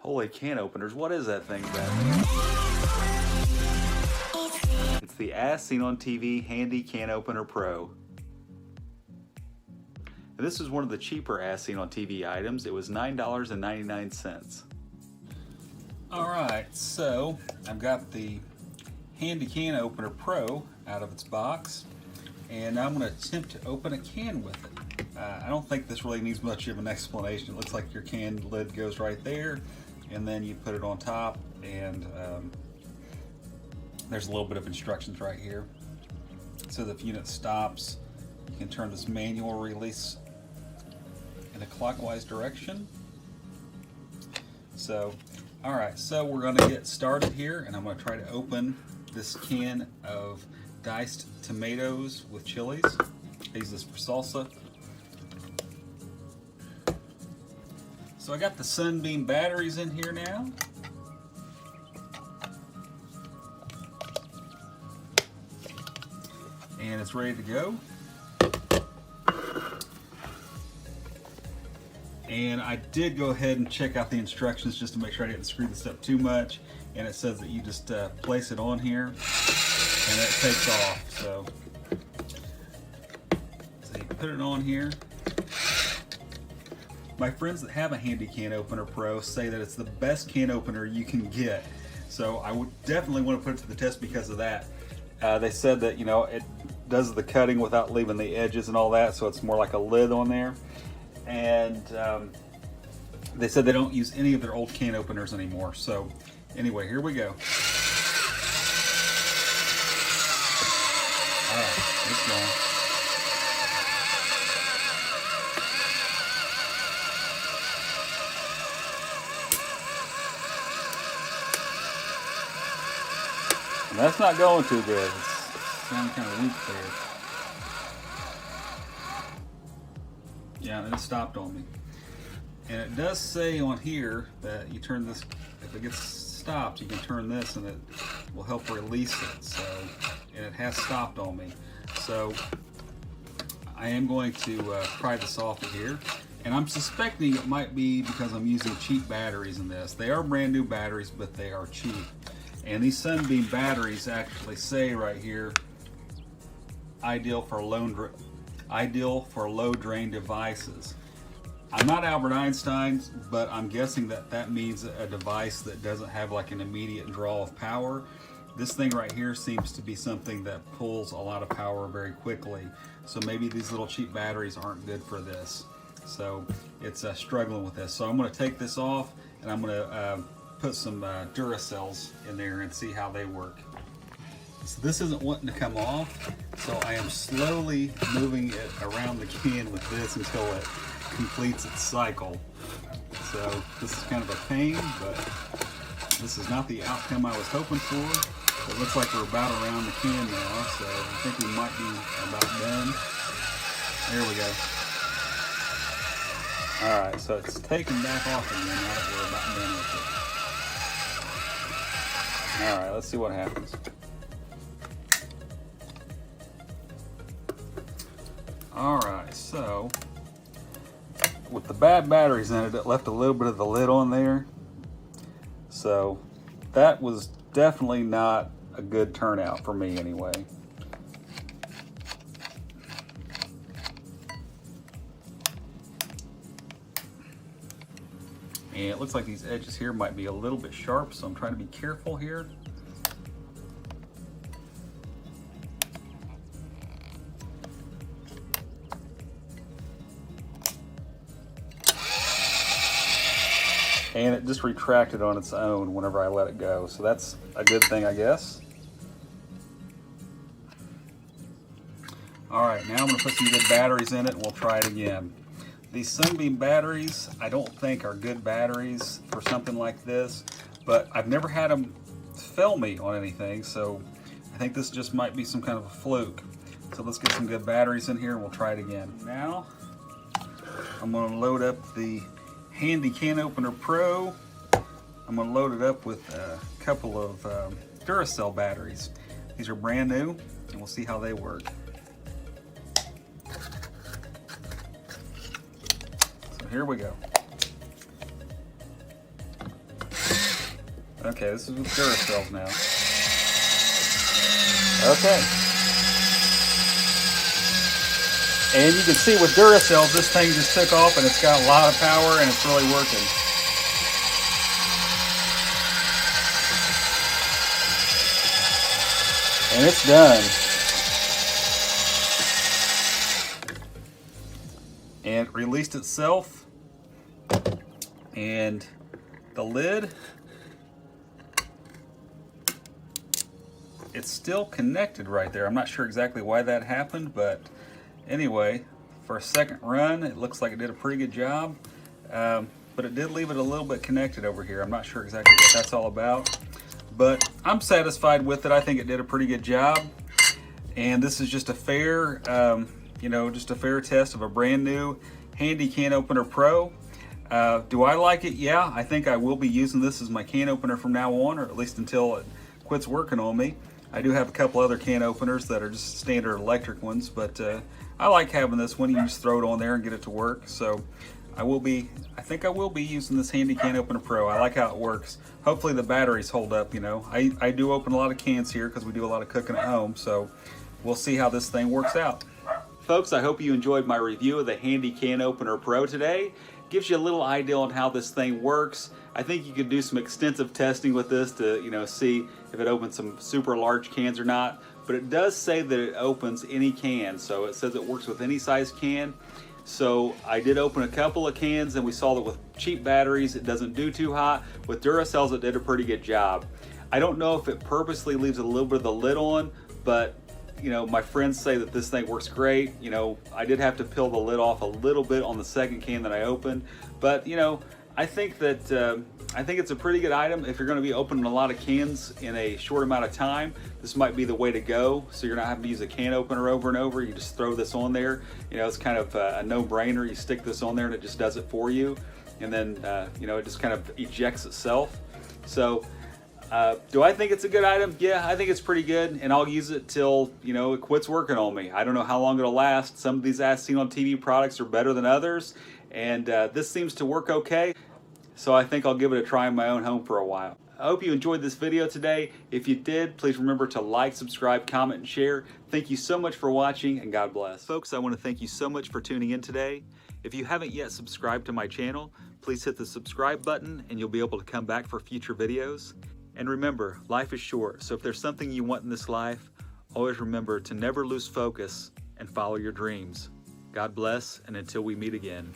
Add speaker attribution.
Speaker 1: Holy can openers, what is that thing, Ben? It's the As Seen on TV Handy Can Opener Pro. And this is one of the cheaper As Seen on TV items. It was $9.99. Alright, so I've got the Handy Can Opener Pro out of its box, and I'm going to attempt to open a can with it. I don't think this really needs much of an explanation. It looks like your can lid goes right there, and then you put it on top, and there's a little bit of instructions right here. So if the unit stops, you can turn this manual release in a clockwise direction. So, alright, so we're going to get started here, and I'm going to try to open this can of diced tomatoes with chilies. I use this for salsa. So I got the Sunbeam batteries in here now. And it's ready to go. And I did go ahead and check out the instructions just to make sure I didn't screw this up too much. And it says that you just place it on here and it takes off. So you put it on here. My friends that have a Handy Can Opener Pro say that it's the best can opener you can get. So I would definitely want to put it to the test because of that. They said that, you know, it does the cutting without leaving the edges and all that, so it's more like a lid on there. And they said they don't use any of their old can openers anymore. So anyway, here we go. All right, it's going. And that's not going too good. It's sounding kind of weak there. Yeah, and it stopped on me. And it does say on here that you turn this, if it gets stopped, you can turn this and it will help release it. So, and it has stopped on me. So I am going to pry this off of here. And I'm suspecting it might be because I'm using cheap batteries in this. They are brand new batteries, but they are cheap. And these Sunbeam batteries actually say right here, ideal for low drain devices. I'm not Albert Einstein, but I'm guessing that that means a device that doesn't have like an immediate draw of power. This thing right here seems to be something that pulls a lot of power very quickly. So maybe these little cheap batteries aren't good for this. So it's struggling with this. So I'm going to take this off, and I'm going to put some Duracells in there and see how they work. So this isn't wanting to come off, so I am slowly moving it around the can with this until it completes its cycle. So this is kind of a pain, but this is not the outcome I was hoping for. It looks like we're about around the can now, so I think we might be about done. There we go. Alright, so it's taken back off again now that we're about done with it. Alright, let's see what happens. Alright, so with the bad batteries in it, it left a little bit of the lid on there. So that was definitely not a good turnout for me anyway. And it looks like these edges here might be a little bit sharp, so I'm trying to be careful here. And it just retracted on its own whenever I let it go. So that's a good thing, I guess. All right, now I'm gonna put some good batteries in it and we'll try it again. These Sunbeam batteries, I don't think are good batteries for something like this, but I've never had them fail me on anything, so I think this just might be some kind of a fluke. So let's get some good batteries in here and we'll try it again. Now, I'm gonna load up the Handy Can Opener Pro. I'm going to load it up with a couple of Duracell batteries. These are brand new, and we'll see how they work. So here we go. Okay, this is with Duracells now. Okay. And you can see with Duracells, this thing just took off and it's got a lot of power and it's really working. And it's done. And it released itself. And the lid, it's still connected right there. I'm not sure exactly why that happened, but anyway, for a second run, it looks like it did a pretty good job. But it did leave it a little bit connected over here. I'm not sure exactly what that's all about, but I'm satisfied with it. I think it did a pretty good job. And this is just a fair, just a fair test of a brand new Handy Can Opener Pro. Do I like it? Yeah, I think I will be using this as my can opener from now on, or at least until it quits working on me. I do have a couple other can openers that are just standard electric ones, but I like having this one. You can just throw it on there and get it to work. So I think I will be using this Handy Can Opener Pro. I like how it works. Hopefully the batteries hold up, you know. I do open a lot of cans here because we do a lot of cooking at home, so we'll see how this thing works out. Folks, I hope you enjoyed my review of the Handy Can Opener Pro today. Gives you a little idea on how this thing works. I think you could do some extensive testing with this to, see if it opens some super large cans or not. But it does say that it opens any can, so it says it works with any size can. So I did open a couple of cans and we saw that with cheap batteries it doesn't do too hot. With Duracells it did a pretty good job. I don't know if it purposely leaves a little bit of the lid on, but my friends say that this thing works great. I did have to peel the lid off a little bit on the second can that I opened, but I think that I think it's a pretty good item if you're going to be opening a lot of cans in a short amount of time. This might be the way to go, so you're not having to use a can opener over and over. You just throw this on there. It's kind of a no-brainer. You stick this on there and it just does it for you, and then it just kind of ejects itself. So do I think it's a good item? Yeah, I think it's pretty good, and I'll use it till it quits working on me. I don't know how long it'll last. Some of these as seen on TV products are better than others, and this seems to work okay. So I think I'll give it a try in my own home for a while. I hope you enjoyed this video today. If you did, please remember to like, subscribe, comment, and share. Thank you so much for watching, and God bless. Folks, I want to thank you so much for tuning in today. If you haven't yet subscribed to my channel, please hit the subscribe button and you'll be able to come back for future videos. And remember, life is short, so if there's something you want in this life, always remember to never lose focus and follow your dreams. God bless, and until we meet again.